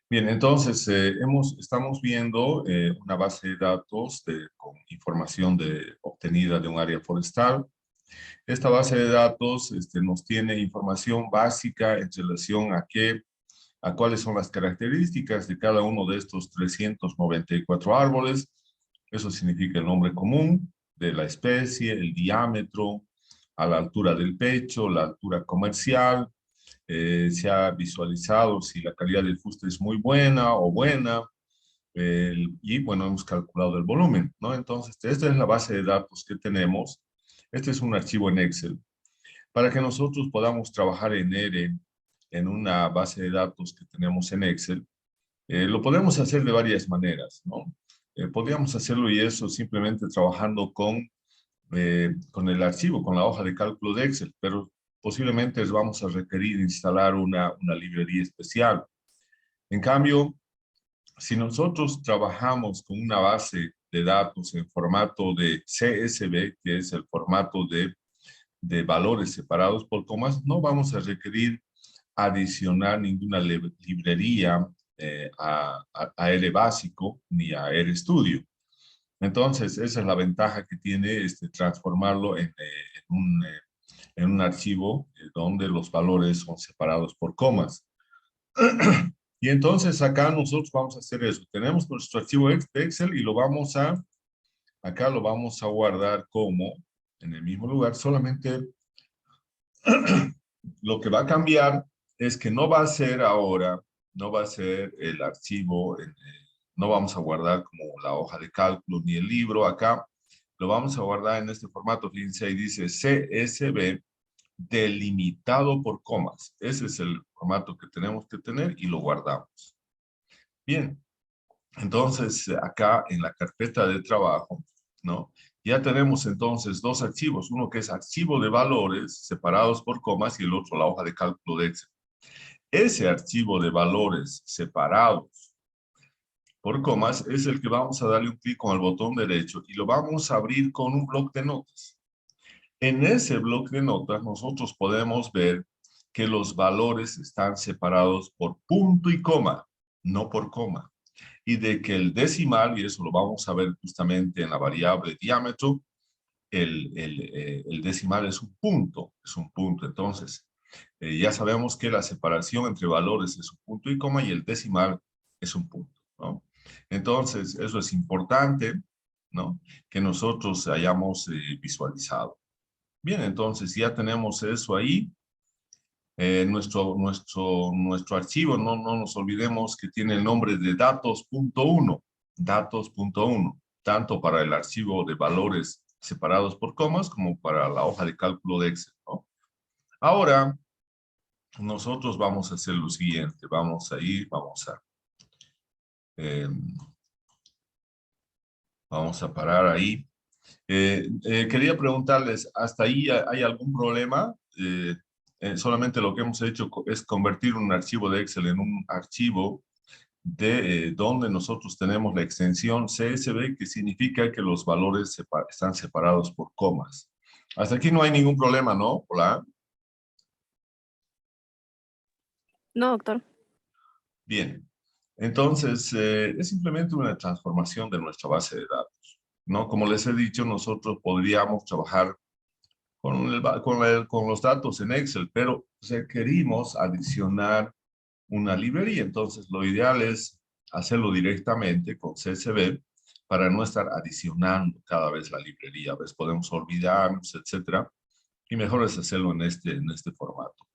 Bien, entonces estamos viendo una base de datos con información obtenida de un área forestal. Esta base de datos nos tiene información básica en relación a cuáles son las características de cada uno de estos 394 árboles. Eso significa el nombre común de la especie, el diámetro, a la altura del pecho, la altura comercial. Se ha visualizado si la calidad del fuste es muy buena o buena, y bueno, hemos calculado el volumen, ¿no? Entonces, esta es la base de datos que tenemos. Este es un archivo en Excel. Para que nosotros podamos trabajar en R, en una base de datos que tenemos en Excel, lo podemos hacer de varias maneras, ¿no? Podríamos hacerlo y eso simplemente trabajando con el archivo, con la hoja de cálculo de Excel, pero posiblemente les vamos a requerir instalar una librería especial. En cambio, si nosotros trabajamos con una base de datos en formato de CSV, que es el formato de valores separados por comas, no vamos a requerir adicionar ninguna librería a R básico ni a R Studio. Entonces, esa es la ventaja que tiene transformarlo en un archivo donde los valores son separados por comas. Y entonces acá nosotros vamos a hacer eso. Tenemos nuestro archivo de Excel y acá lo vamos a guardar como en el mismo lugar. Solamente lo que va a cambiar es que no va a ser ahora, no va a ser el archivo, no vamos a guardar como la hoja de cálculo ni el libro acá. Lo vamos a guardar en este formato. Fíjense, ahí dice CSV delimitado por comas. Ese es el formato que tenemos que tener y lo guardamos. Bien, entonces acá en la carpeta de trabajo, ¿no? Ya tenemos entonces dos archivos, uno que es archivo de valores separados por comas y el otro la hoja de cálculo de Excel. Ese archivo de valores separados por comas es el que vamos a darle un clic con el botón derecho y lo vamos a abrir con un bloc de notas. En ese bloc de notas nosotros podemos ver que los valores están separados por punto y coma, no por coma. Y de que el decimal, y eso lo vamos a ver justamente en la variable diámetro, el decimal es un punto, es un punto. Entonces, ya sabemos que la separación entre valores es un punto y coma y el decimal es un punto, ¿no? Entonces, eso es importante, ¿no? Que nosotros hayamos visualizado. Bien, entonces ya tenemos eso ahí. Nuestro archivo, no nos olvidemos que tiene el nombre de datos.1, datos.1, tanto para el archivo de valores separados por comas como para la hoja de cálculo de Excel, ¿no? Ahora, nosotros vamos a hacer lo siguiente, eh, vamos a parar ahí. Quería preguntarles, ¿hasta ahí hay algún problema? Solamente lo que hemos hecho es convertir un archivo de Excel en un archivo de donde nosotros tenemos la extensión CSV, que significa que los valores están separados por comas. Hasta aquí no hay ningún problema, ¿no? Hola. No, doctor. Bien. Entonces, es simplemente una transformación de nuestra base de datos, ¿no? Como les he dicho, nosotros podríamos trabajar con los datos en Excel, pero requerimos adicionar una librería. Entonces, lo ideal es hacerlo directamente con CSV para no estar adicionando cada vez la librería. A veces podemos olvidarnos, etcétera, y mejor es hacerlo en este formato.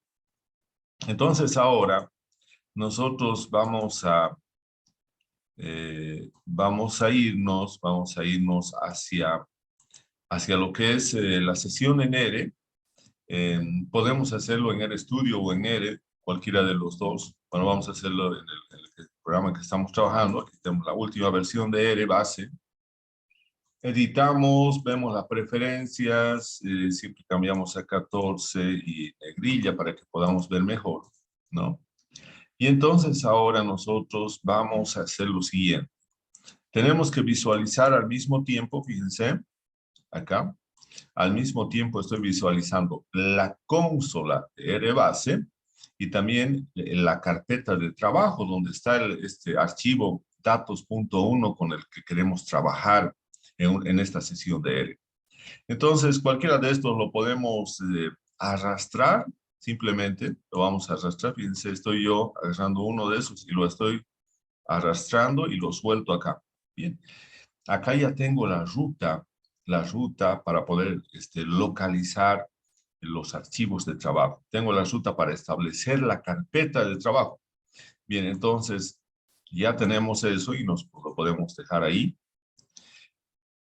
Entonces, ahora nosotros vamos a irnos hacia lo que es la sesión en R. Podemos hacerlo en RStudio o en R, cualquiera de los dos. Bueno, vamos a hacerlo en el programa que estamos trabajando. Aquí tenemos la última versión de R base. Editamos, vemos las preferencias, siempre cambiamos a 14 y negrilla para que podamos ver mejor, ¿no? Y entonces ahora nosotros vamos a hacer lo siguiente. Tenemos que visualizar al mismo tiempo, fíjense, acá, al mismo tiempo estoy visualizando la consola de R base y también la carpeta de trabajo, donde está este archivo datos.1 con el que queremos trabajar en esta sesión de R. Entonces, cualquiera de estos lo podemos arrastrar, simplemente lo vamos a arrastrar. Fíjense, estoy yo agarrando uno de esos y lo estoy arrastrando y lo suelto acá. Bien, acá ya tengo la ruta para poder localizar los archivos de trabajo. Tengo la ruta para establecer la carpeta de trabajo. Bien, entonces ya tenemos eso y lo podemos dejar ahí.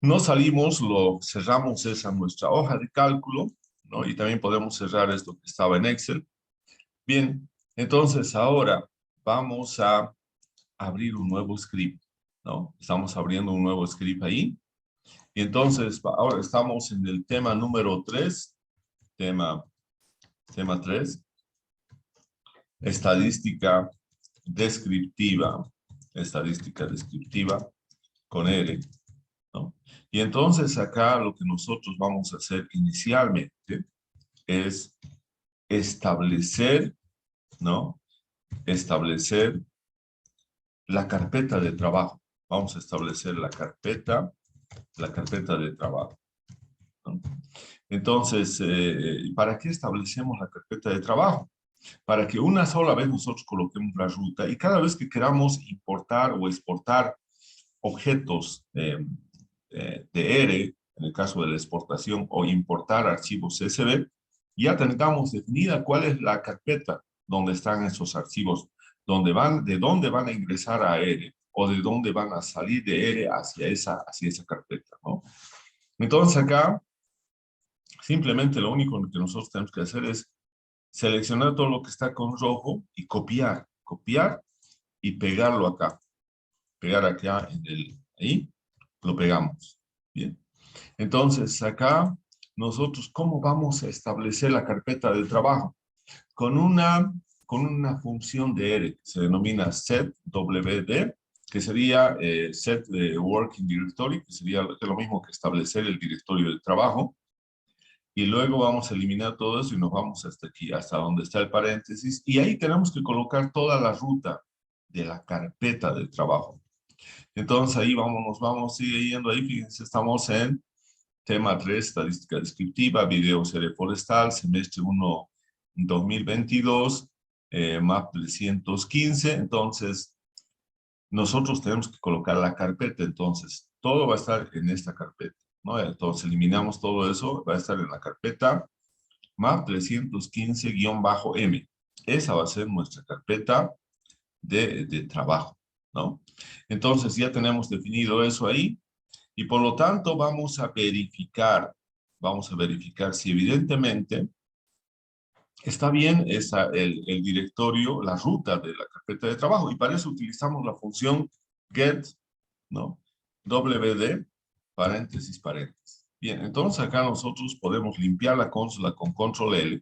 No salimos, lo cerramos esa nuestra hoja de cálculo, ¿no? Y también podemos cerrar esto que estaba en Excel. Bien, entonces ahora vamos a abrir un nuevo script, ¿no? Estamos abriendo un nuevo script ahí. Y entonces ahora estamos en el tema número 3, tema 3, estadística descriptiva con R, ¿no? Y entonces acá lo que nosotros vamos a hacer inicialmente es establecer, ¿no? Establecer la carpeta de trabajo. Vamos a establecer la carpeta de trabajo, ¿no? Entonces, ¿para qué establecemos la carpeta de trabajo? Para que una sola vez nosotros coloquemos la ruta y cada vez que queramos importar o exportar objetos de R, en el caso de la exportación, o importar archivos CSV, ya tengamos definida cuál es la carpeta donde están esos archivos, de dónde van a ingresar a R, o de dónde van a salir de R hacia esa carpeta, ¿no? Entonces acá, simplemente lo único que nosotros tenemos que hacer es seleccionar todo lo que está con rojo y copiar y pegarlo acá. Pegar acá ahí, lo pegamos. Bien. Entonces, acá, nosotros, ¿cómo vamos a establecer la carpeta de trabajo? Con una función de R, que se denomina setWD, que sería set de working directory, que sería lo mismo que establecer el directorio de trabajo. Y luego vamos a eliminar todo eso y nos vamos hasta aquí, hasta donde está el paréntesis. Y ahí tenemos que colocar toda la ruta de la carpeta de trabajo. Entonces ahí sigue yendo ahí. Fíjense, estamos en tema 3, estadística descriptiva, video serie forestal, semestre 1, 2022, MAP 315. Entonces, nosotros tenemos que colocar la carpeta. Entonces, todo va a estar en esta carpeta, ¿no? Entonces, eliminamos todo eso, va a estar en la carpeta MAP 315-M. Esa va a ser nuestra carpeta de trabajo, ¿no? Entonces, ya tenemos definido eso ahí. Y por lo tanto vamos a verificar si evidentemente está bien el directorio, la ruta de la carpeta de trabajo. Y para eso utilizamos la función get, ¿no? WD, paréntesis, paréntesis. Bien, entonces acá nosotros podemos limpiar la consola con control L.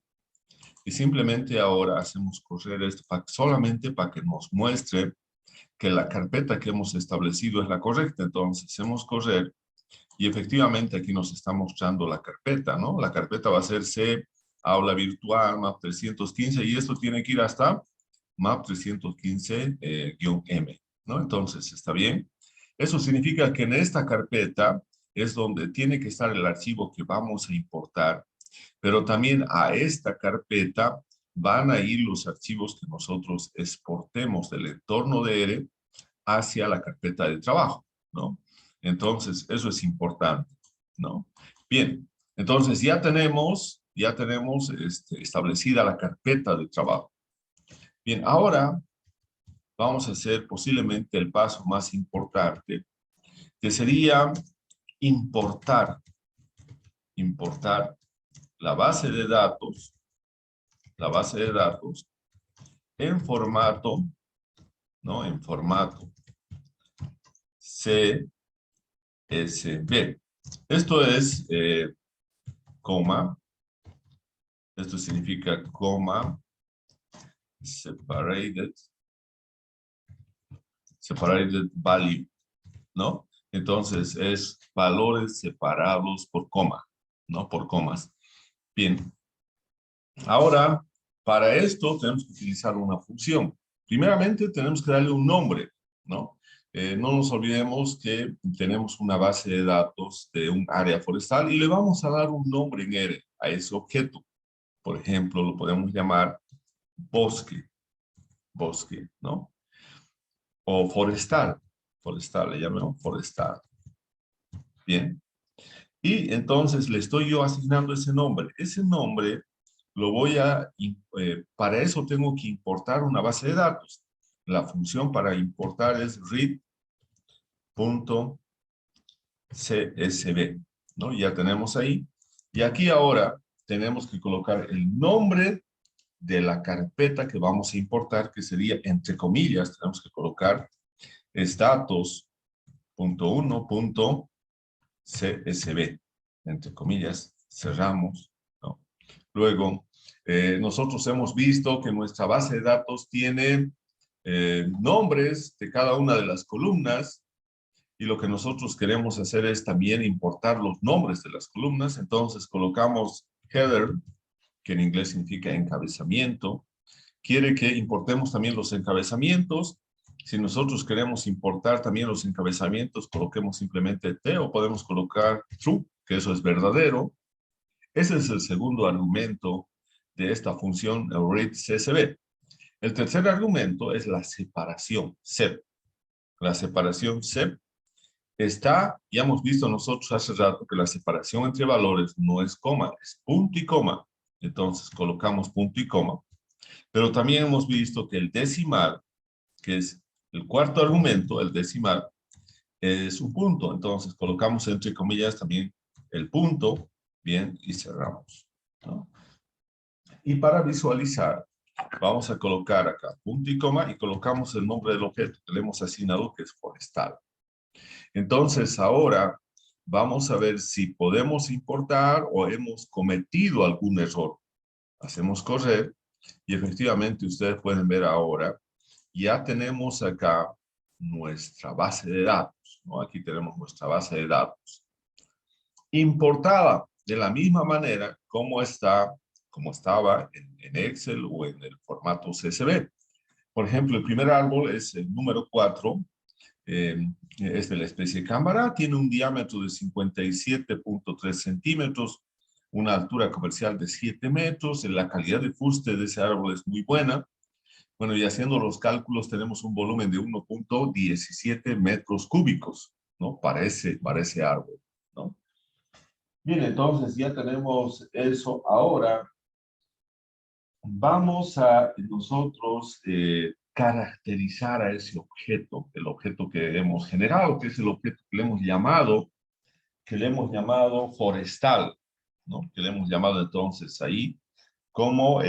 Y simplemente ahora hacemos correr esto solamente para que nos muestre que la carpeta que hemos establecido es la correcta. Entonces hacemos correr. Y efectivamente aquí nos está mostrando la carpeta, ¿no? La carpeta va a ser C, aula virtual, MAP 315, y esto tiene que ir hasta MAP 315-M, ¿no? Entonces, ¿está bien? Eso significa que en esta carpeta es donde tiene que estar el archivo que vamos a importar, pero también a esta carpeta van a ir los archivos que nosotros exportemos del entorno de R hacia la carpeta de trabajo, ¿no? Entonces, eso es importante, ¿no? Bien, entonces ya tenemos establecida la carpeta de trabajo. Bien, ahora vamos a hacer posiblemente el paso más importante, que sería importar la base de datos en formato, ¿no? En formato CSV. Esto es coma, esto significa coma, separated value, ¿no? Entonces es valores separados por coma, ¿no? Por comas. Bien. Ahora Para esto tenemos que utilizar una función. Primeramente tenemos que darle un nombre, ¿no? No nos olvidemos que tenemos una base de datos de un área forestal y le vamos a dar un nombre en R a ese objeto. Por ejemplo, lo podemos llamar bosque, ¿no? O forestal, le llamamos forestal. Bien. Y entonces le estoy yo asignando ese nombre. Ese nombre lo voy a, para eso tengo que importar una base de datos. La función para importar es read.csv, ¿no? Ya tenemos ahí. Y aquí ahora tenemos que colocar el nombre de la carpeta que vamos a importar, que sería, entre comillas, tenemos que colocar es datos.1.csv. Entre comillas, cerramos, ¿no? Luego, nosotros hemos visto que nuestra base de datos tiene nombres de cada una de las columnas y lo que nosotros queremos hacer es también importar los nombres de las columnas. Entonces colocamos header, que en inglés significa encabezamiento. Quiere que importemos también los encabezamientos. Si nosotros queremos importar también los encabezamientos, coloquemos simplemente T o podemos colocar true, que eso es verdadero. Ese es el segundo argumento de esta función readCSV. El tercer argumento es la separación, sep. La separación sep está, ya hemos visto nosotros hace rato que la separación entre valores no es coma, es punto y coma. Entonces colocamos punto y coma. Pero también hemos visto que el decimal, que es el cuarto argumento, el decimal, es un punto. Entonces colocamos entre comillas también el punto, bien, y cerramos, ¿no? Y para visualizar, vamos a colocar acá punto y coma y colocamos el nombre del objeto que le hemos asignado, que es forestal. Entonces ahora vamos a ver si podemos importar o hemos cometido algún error. Hacemos correr y efectivamente ustedes pueden ver ahora, ya tenemos acá nuestra base de datos, ¿no? Aquí tenemos nuestra base de datos. Importada de la misma manera como estaba en Excel o en el formato CSV. Por ejemplo, el primer árbol es el número 4, es de la especie cámara, tiene un diámetro de 57.3 centímetros, una altura comercial de 7 metros, la calidad de fuste de ese árbol es muy buena. Bueno, y haciendo los cálculos tenemos un volumen de 1.17 metros cúbicos, ¿no? Para ese árbol, ¿no? Bien, entonces ya tenemos eso. Ahora vamos a nosotros caracterizar a ese objeto, el objeto que hemos generado, que es el objeto que le hemos llamado forestal, ¿no? Que le hemos llamado entonces ahí como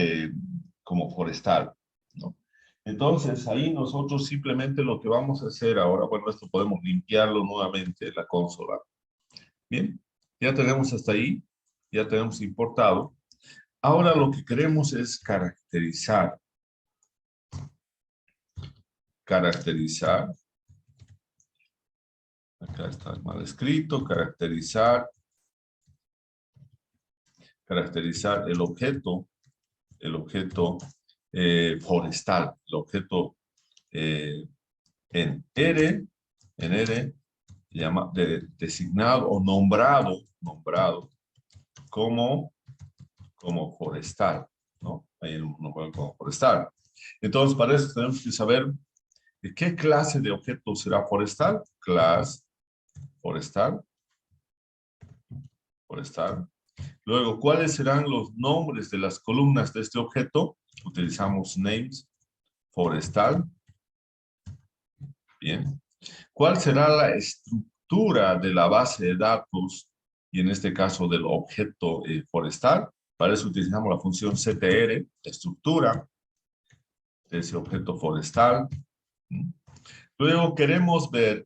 forestal, ¿no? Entonces ahí nosotros simplemente lo que vamos a hacer ahora, bueno, esto podemos limpiarlo nuevamente, la consola. Bien, ya tenemos hasta ahí, ya tenemos importado. Ahora lo que queremos es caracterizar. Acá está mal escrito, caracterizar el objeto forestal, el objeto en R, designado o nombrado como forestal, ¿no? Ahí el nombrado como forestal. Entonces, para eso tenemos que saber de qué clase de objeto será forestal. Class forestal. Luego, ¿cuáles serán los nombres de las columnas de este objeto? Utilizamos names forestal. Bien. ¿Cuál será la estructura de la base de datos y en este caso del objeto forestal? Para eso utilizamos la función ctr, estructura de ese objeto forestal. Luego queremos ver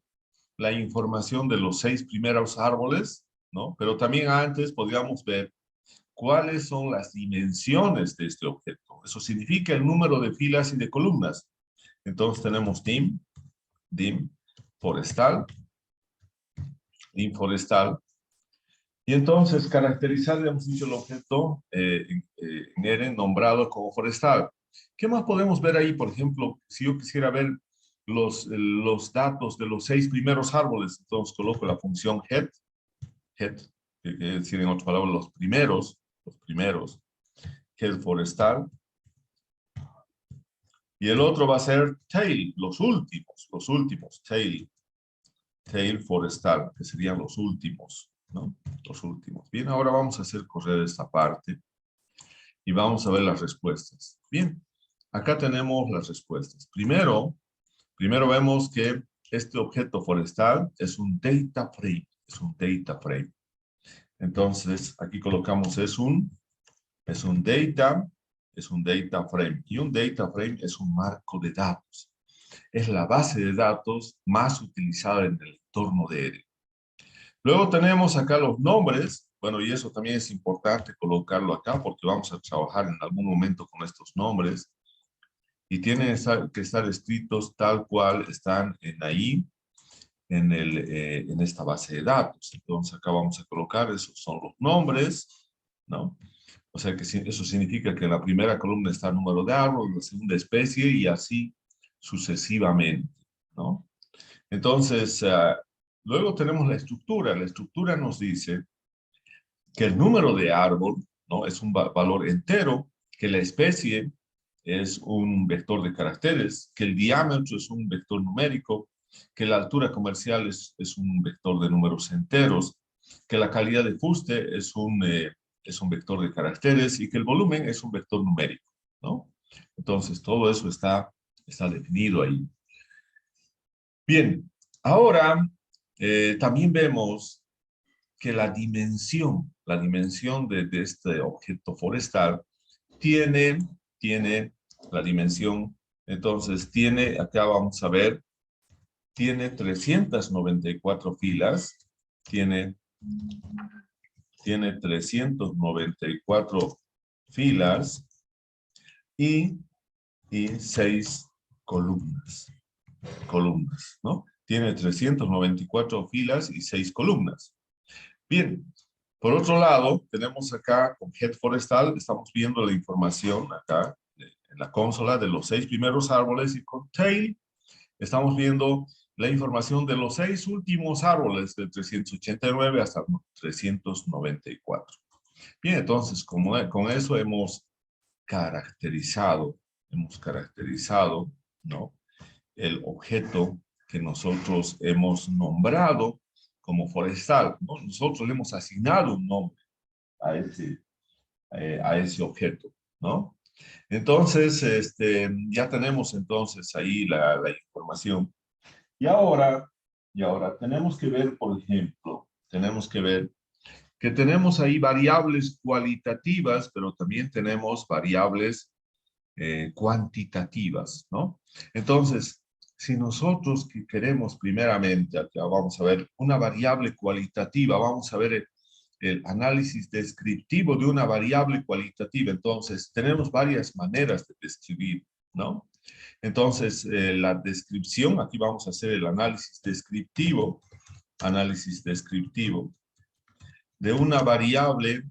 la información de los 6 primeros árboles, ¿no? Pero también antes podríamos ver cuáles son las dimensiones de este objeto. Eso significa el número de filas y de columnas. Entonces tenemos dim forestal, Y entonces, caracterizar, hemos dicho, el objeto en R nombrado como forestal. ¿Qué más podemos ver ahí? Por ejemplo, si yo quisiera ver los datos de los 6 primeros árboles, entonces coloco la función head, que quiere decir en otras palabras los primeros, head forestal. Y el otro va a ser tail, los últimos, tail forestal, que serían los últimos, ¿no? Los últimos. Bien, ahora vamos a hacer correr esta parte y vamos a ver las respuestas. Bien, acá tenemos las respuestas. Primero vemos que este objeto forestal es un data frame, Entonces, aquí colocamos es un data frame. Y un data frame es un marco de datos. Es la base de datos más utilizada en el entorno de R. Luego tenemos acá los nombres. Bueno, y eso también es importante colocarlo acá porque vamos a trabajar en algún momento con estos nombres. Y tienen que estar escritos tal cual están ahí, en esta base de datos. Entonces acá vamos a colocar, esos son los nombres, ¿no? O sea que eso significa que en la primera columna está el número de árbol, en la segunda especie y así sucesivamente, ¿no? Entonces, luego tenemos la estructura. La estructura nos dice que el número de árbol, ¿no? Es un valor entero, que la especie es un vector de caracteres, que el diámetro es un vector numérico, que la altura comercial es un vector de números enteros, que la calidad de fuste es un vector de caracteres y que el volumen es un vector numérico, ¿no? Entonces, todo eso está definido ahí. Bien, ahora también vemos que la dimensión de este objeto forestal tiene la dimensión, entonces acá vamos a ver, tiene 394 filas, tiene 394 filas y 6 columnas, ¿no? Tiene 394 filas y 6 columnas. Bien, por otro lado, tenemos acá con head forestal, estamos viendo la información acá en la consola de los 6 primeros árboles y con tail estamos viendo la información de los 6 últimos árboles del 389 hasta el 394. Bien, entonces con eso hemos caracterizado, ¿no? El objeto que nosotros hemos nombrado como forestal, ¿no? Nosotros le hemos asignado un nombre a ese objeto, ¿no? Entonces, ya tenemos entonces ahí la información. Y ahora tenemos que ver, por ejemplo, que tenemos ahí variables cualitativas, pero también tenemos variables cuantitativas, ¿no? Entonces, si nosotros queremos primeramente, acá vamos a ver una variable cualitativa, vamos a ver el análisis descriptivo de una variable cualitativa. Entonces, tenemos varias maneras de describir, ¿no? Entonces, la descripción, aquí vamos a hacer el análisis descriptivo de una variable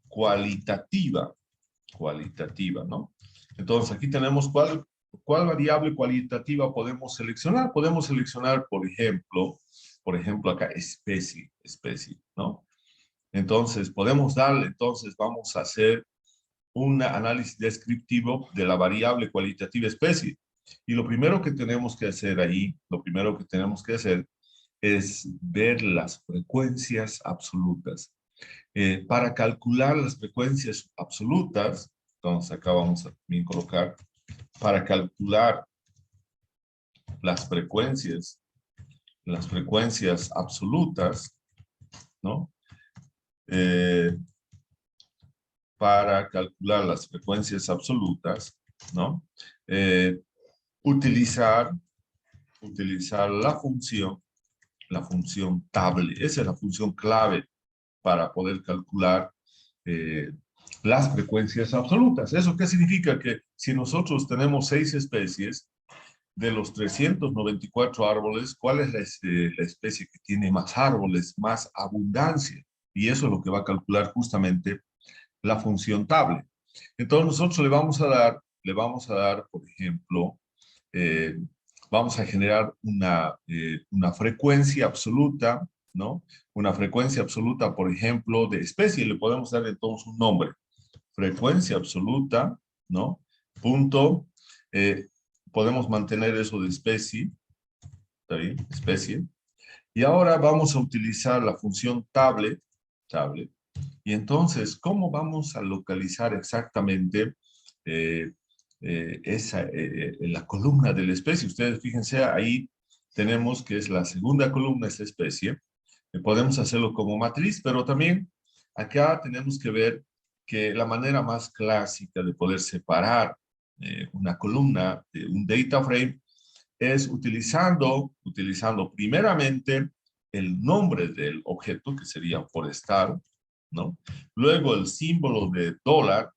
cualitativa, ¿no? Entonces, aquí tenemos cuál variable cualitativa podemos seleccionar. Podemos seleccionar, por ejemplo acá, especie, ¿no? Entonces, vamos a hacer un análisis descriptivo de la variable cualitativa especie. Y lo primero que tenemos que hacer es ver las frecuencias absolutas. Para calcular las frecuencias absolutas, entonces acá vamos a también colocar, para calcular las frecuencias absolutas, ¿no? Para calcular las frecuencias absolutas, ¿no? Utilizar la función table. Esa es la función clave para poder calcular las frecuencias absolutas. ¿Eso qué significa? Que si nosotros tenemos 6 especies de los 394 árboles, ¿cuál es la especie que tiene más árboles, más abundancia? Y eso es lo que va a calcular justamente la función table. Entonces nosotros le vamos a dar, por ejemplo, eh, vamos a generar una frecuencia absoluta, ¿no? Una frecuencia absoluta, por ejemplo, de especie, le podemos dar entonces un nombre. Frecuencia absoluta, ¿no? Punto, podemos mantener eso de especie, ¿está bien? Especie. Y ahora vamos a utilizar la función tablet. Y entonces, ¿cómo vamos a localizar exactamente la columna de la especie? Ustedes fíjense, ahí tenemos que es la segunda columna, esta especie. Podemos hacerlo como matriz, pero también acá tenemos que ver que la manera más clásica de poder separar una columna de un data frame es utilizando primeramente el nombre del objeto, que sería forestal, ¿no? Luego el símbolo de dólar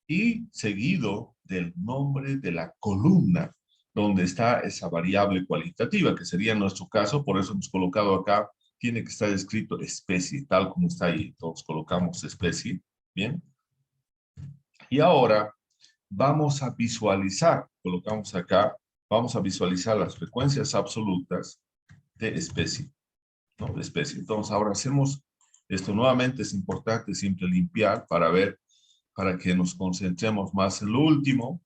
y seguido del nombre de la columna donde está esa variable cualitativa, que sería en nuestro caso, por eso hemos colocado acá, tiene que estar escrito especie, tal como está ahí. Entonces colocamos especie, ¿bien? Y ahora vamos a visualizar, colocamos acá, vamos a visualizar las frecuencias absolutas de especie, ¿no? De especie. Entonces ahora hacemos esto nuevamente, es importante siempre limpiar para ver, para que nos concentremos más en lo último.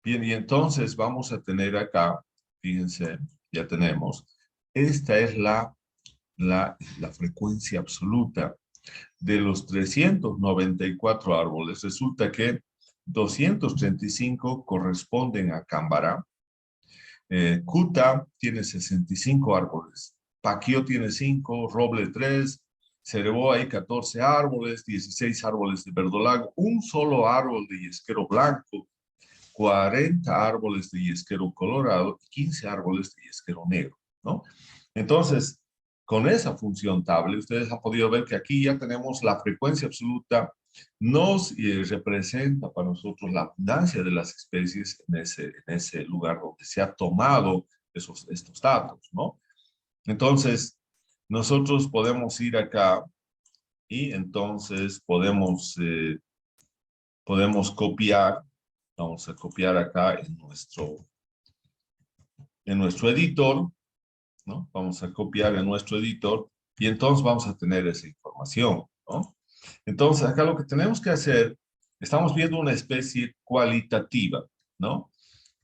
Bien, y entonces vamos a tener acá, fíjense, ya tenemos, esta es la frecuencia absoluta de los 394 árboles. Resulta que 235 corresponden a Cámbara. Cuta tiene 65 árboles. Paquio tiene 5, Roble 3, Cerebó hay 14 árboles, 16 árboles de verdolago, un solo árbol de yesquero blanco, 40 árboles de yesquero colorado y 15 árboles de yesquero negro, ¿no? Entonces, con esa función tablet, ustedes han podido ver que aquí ya tenemos la frecuencia absoluta, nos representa para nosotros la abundancia de las especies en ese lugar donde se ha tomado estos datos, ¿no? Entonces, nosotros podemos ir acá y entonces podemos copiar, vamos a copiar acá en nuestro editor, ¿no? Vamos a copiar en nuestro editor y entonces vamos a tener esa información, ¿no? Entonces, acá lo que tenemos que hacer, estamos viendo una especie cualitativa, ¿no?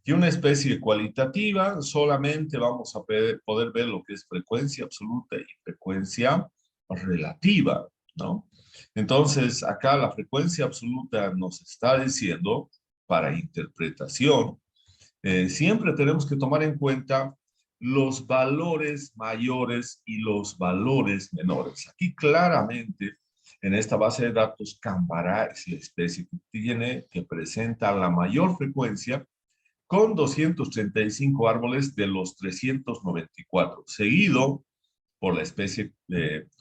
Y una especie cualitativa solamente vamos a poder ver lo que es frecuencia absoluta y frecuencia relativa, ¿no? Entonces, acá la frecuencia absoluta nos está diciendo, para interpretación, siempre tenemos que tomar en cuenta los valores mayores y los valores menores. Aquí claramente, en esta base de datos, Cámbara es la especie que presenta la mayor frecuencia con 235 árboles de los 394, seguido por la especie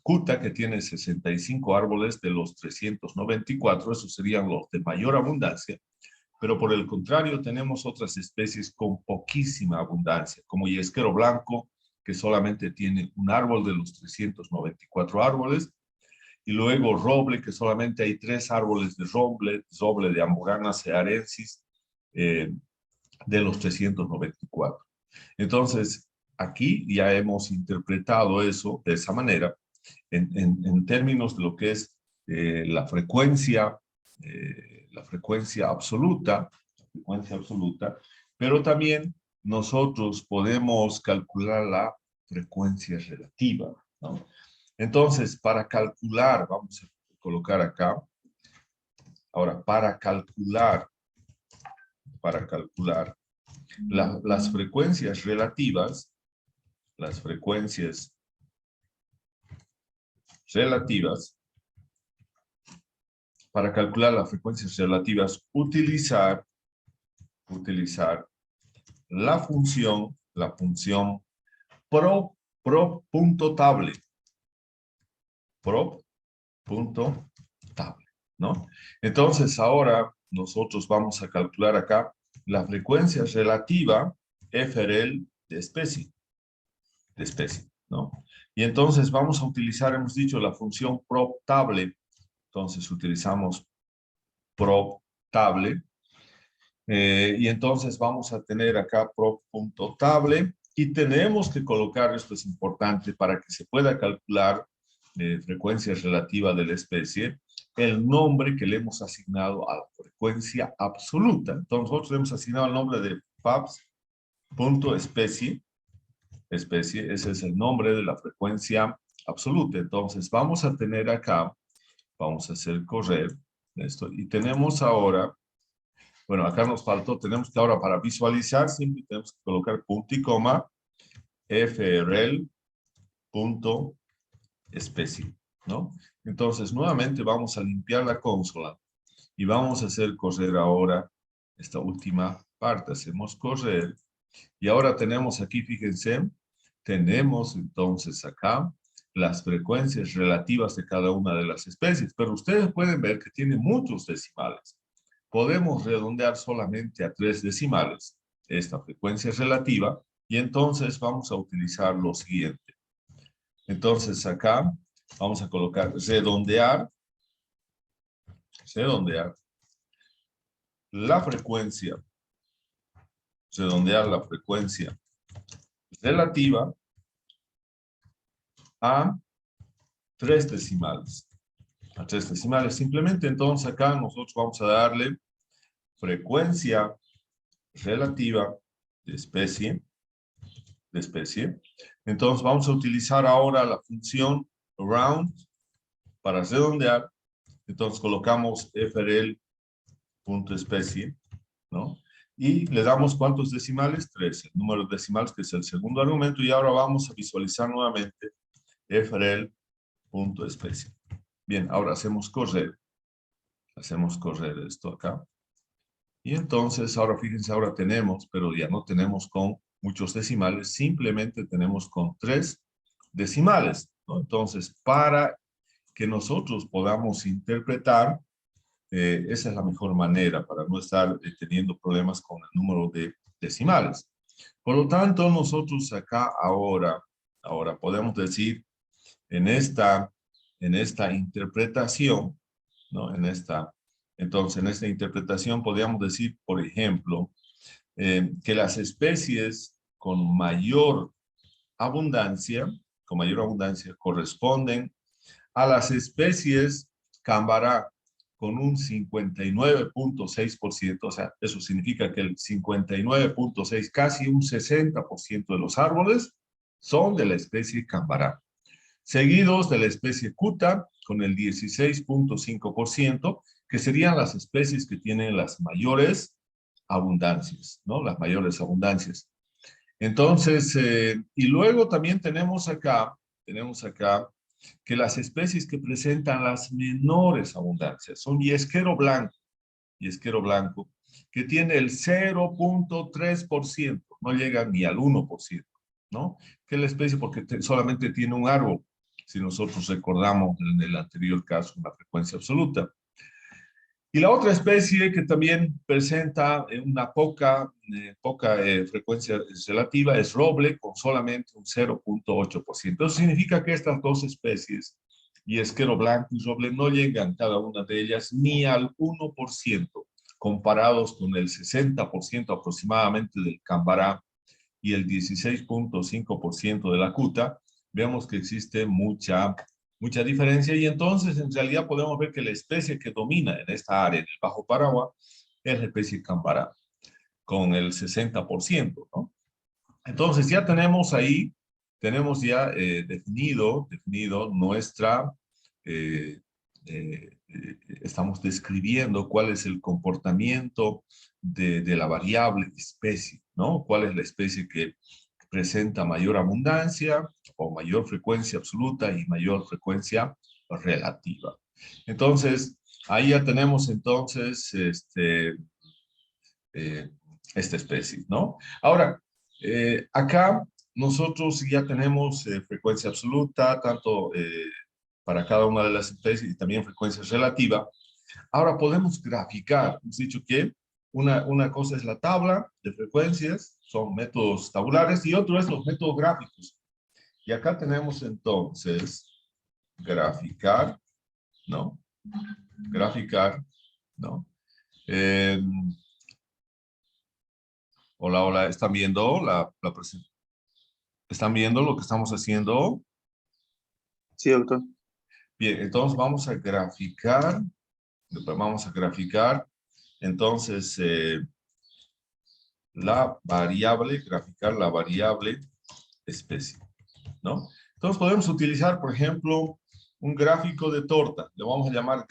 Cuta, que tiene 65 árboles de los 394, esos serían los de mayor abundancia, pero por el contrario tenemos otras especies con poquísima abundancia, como yesquero blanco, que solamente tiene un árbol de los 394 árboles, y luego roble, que solamente hay 3 árboles de roble de Amburana cearensis, de los 394. Entonces, aquí ya hemos interpretado eso de esa manera, en términos de lo que es la frecuencia absoluta, pero también nosotros podemos calcular la frecuencia relativa, ¿no? Entonces, para calcular, vamos a colocar acá, ahora, para calcular las frecuencias relativas, para calcular las frecuencias relativas, utilizar la función prop.table, prop.table, ¿no? Entonces ahora nosotros vamos a calcular acá la frecuencia relativa FRL de especie, ¿no? Y entonces vamos a utilizar, hemos dicho, la función prop_table. Entonces utilizamos prop_table. Y entonces vamos a tener acá prop.table y tenemos que colocar, esto es importante para que se pueda calcular frecuencia relativa de la especie, el nombre que le hemos asignado a la frecuencia absoluta. Entonces nosotros le hemos asignado el nombre de paps.especie, ese es el nombre de la frecuencia absoluta. Entonces vamos a tener acá, vamos a hacer correr esto y tenemos ahora. Bueno, acá nos faltó, tenemos que ahora para visualizar, siempre tenemos que colocar punto y coma, frl.especie, ¿no? Entonces, nuevamente vamos a limpiar la consola y vamos a hacer correr ahora esta última parte. Hacemos correr y ahora tenemos aquí, fíjense, tenemos entonces acá las frecuencias relativas de cada una de las especies, pero ustedes pueden ver que tiene muchos decimales. Podemos redondear solamente a 3 decimales esta frecuencia relativa y entonces vamos a utilizar lo siguiente. Entonces acá vamos a colocar redondear la frecuencia, relativa a 3 decimales. A 3 decimales. Simplemente entonces acá nosotros vamos a darle frecuencia relativa de especie. Entonces vamos a utilizar ahora la función round para redondear. Entonces colocamos frl.especie, ¿no? Y le damos ¿cuántos decimales? 3, el número de decimales que es el segundo argumento. Y ahora vamos a visualizar nuevamente frl.especie. Bien, ahora hacemos correr esto acá. Y entonces ahora fíjense, ahora tenemos, pero ya no tenemos con muchos decimales, simplemente tenemos con 3 decimales, ¿no? Entonces, para que nosotros podamos interpretar, esa es la mejor manera para no estar teniendo problemas con el número de decimales. Por lo tanto, nosotros acá ahora podemos decir en esta interpretación, ¿no? Entonces, en esta interpretación podríamos decir, por ejemplo, que las especies con mayor abundancia corresponden a las especies Cambará con un 59.6%, o sea, eso significa que el 59.6, casi un 60% de los árboles son de la especie Cambará, seguidos de la especie Cuta con el 16.5%, que serían las especies que tienen las mayores abundancias, ¿no? Las mayores abundancias. Entonces, y luego también tenemos acá que las especies que presentan las menores abundancias son yesquero blanco, que tiene el 0.3%, no llega ni al 1%, ¿no? Que es la especie porque solamente tiene un árbol, si nosotros recordamos en el anterior caso una frecuencia absoluta. Y la otra especie que también presenta una poca frecuencia relativa es roble con solamente un 0.8%. Eso significa que estas dos especies, yesquero blanco y roble, no llegan cada una de ellas ni al 1%, comparados con el 60% aproximadamente del cambará y el 16.5% de la cuta. Vemos que existe mucha diferencia y entonces en realidad podemos ver que la especie que domina en esta área, en el Bajo Paragua, es la especie Cambará, con el 60%, ¿no? Entonces ya tenemos ahí, tenemos ya definido nuestra, estamos describiendo cuál es el comportamiento de la variable especie, ¿no? Cuál es la especie que presenta mayor abundancia o mayor frecuencia absoluta y mayor frecuencia relativa. Entonces, ahí ya tenemos entonces esta especie, ¿no? Ahora, acá nosotros ya tenemos frecuencia absoluta, tanto para cada una de las especies y también frecuencia relativa. Ahora podemos graficar. Hemos dicho que una cosa es la tabla de frecuencias, son métodos tabulares, y otro es los métodos gráficos. Y acá tenemos entonces graficar, ¿no? Graficar, ¿no? Hola, hola, ¿están viendo la presentación? ¿Están viendo lo que estamos haciendo? Sí, doctor. Bien, entonces vamos a graficar, entonces graficar la variable especie, ¿no? Entonces podemos utilizar, por ejemplo, un gráfico de torta. Le vamos a llamar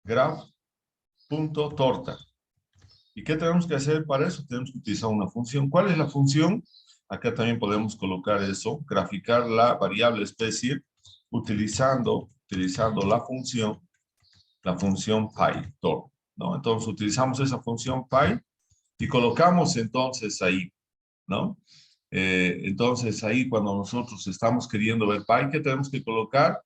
graph.torta. ¿Y qué tenemos que hacer para eso? Tenemos que utilizar una función. ¿Cuál es la función? Acá también podemos colocar eso, graficar la variable especie utilizando la función PyTorta, ¿no? Entonces utilizamos esa función Py y colocamos entonces ahí, ¿no? Entonces ahí cuando nosotros estamos queriendo ver Py, ¿qué tenemos que colocar?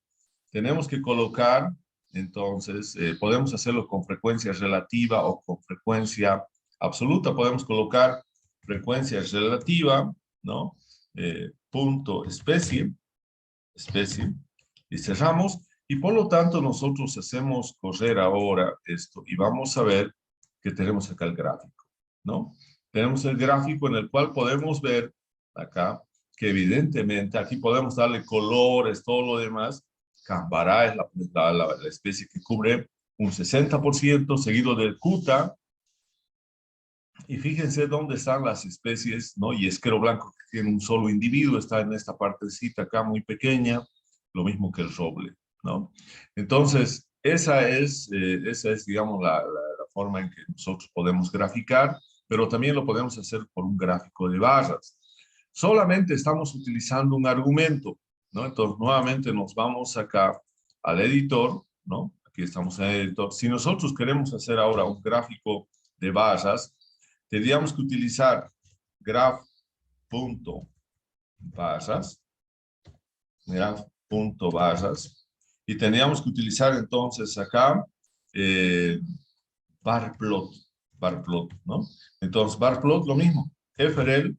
Tenemos que colocar, entonces, podemos hacerlo con frecuencia relativa o con frecuencia absoluta. Podemos colocar frecuencia relativa, ¿no? Punto especie, y cerramos. Y por lo tanto, nosotros hacemos correr ahora esto y vamos a ver que tenemos acá el gráfico, ¿no? Tenemos el gráfico en el cual podemos ver acá que evidentemente aquí podemos darle colores, todo lo demás. Cambará es la especie que cubre un 60%, seguido del Cuta. Y fíjense dónde están las especies, ¿no? Y esquero blanco, que tiene un solo individuo, está en esta partecita acá muy pequeña, lo mismo que el roble, ¿no? Entonces, esa es digamos, la forma en que nosotros podemos graficar, pero también lo podemos hacer por un gráfico de barras. Solamente estamos utilizando un argumento, ¿no? Entonces, nuevamente nos vamos acá al editor, ¿no? Aquí estamos en el editor. Si nosotros queremos hacer ahora un gráfico de barras, tendríamos que utilizar graph.barras, y tendríamos que utilizar entonces acá barplot, ¿no? Entonces, barplot lo mismo, frl.especie,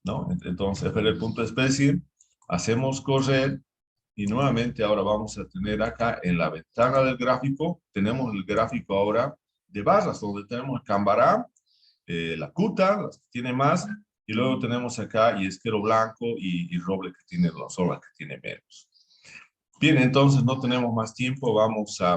¿no? Entonces, frl.especie, hacemos correr y nuevamente ahora vamos a tener acá en la ventana del gráfico, tenemos el gráfico ahora de barras, donde tenemos Cambará, la Cuta, las que tiene más, y luego tenemos acá y esquero blanco y roble que tiene las que tiene menos. Bien, entonces no tenemos más tiempo, vamos a